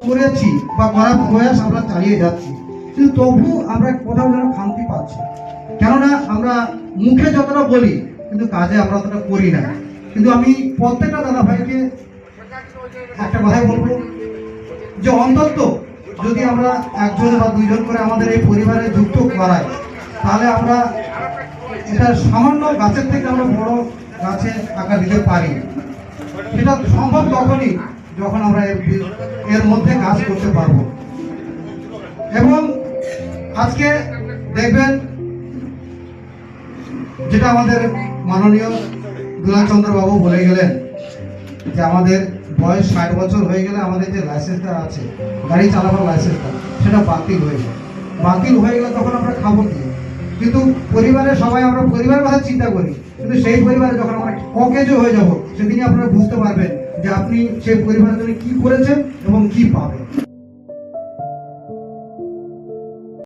করেছি বা করার প্রয়াস আমরা চালিয়ে যাচ্ছি, কিন্তু তবু আমরা কোথাও যেন শান্তি পাচ্ছি। কেননা আমরা মুখে যতটা বলি কিন্তু কাজে আমরা অতটা করি না। কিন্তু আমি প্রত্যেকটা দাদা ভাইকে একটা কথাই বলবো যে অন্তত যদি আমরা একজন বা দুইজন করে আমাদের এই পরিবারে যুক্ত করাই, তাহলে আমরা এটা সামান্য গাছের থেকে আমরা বড় গাছে আকার দিতে পারি। সেটা সম্ভব তখনই যখন আমরা এর মধ্যে কাজ করতে পারবো। এবং আজকে দেখবেন যেটা আমাদের মাননীয় দুলাল চন্দ্র বাবু বলে গেলেন যে আমাদের বয়স 60 বছর হয়ে গেলে আমাদের যে লাইসেন্সটা আছে, গাড়ি চালাবার লাইসেন্সটা, সেটা বাতিল হয়ে যায়। বাতিল হয়ে গেলে তখন আমরা খাবো কি? কিন্তু পরিবারের সবাই আমরা পরিবারের কথা চিন্তা করি, কিন্তু সেই পরিবারে যখন আমরা অকেজো হয়ে যাব, সেদিনই আপনারা বুঝতে পারবেন যে আপনি সেই পরিবারের জন্য কি করেছেন এবং কি পাবেন।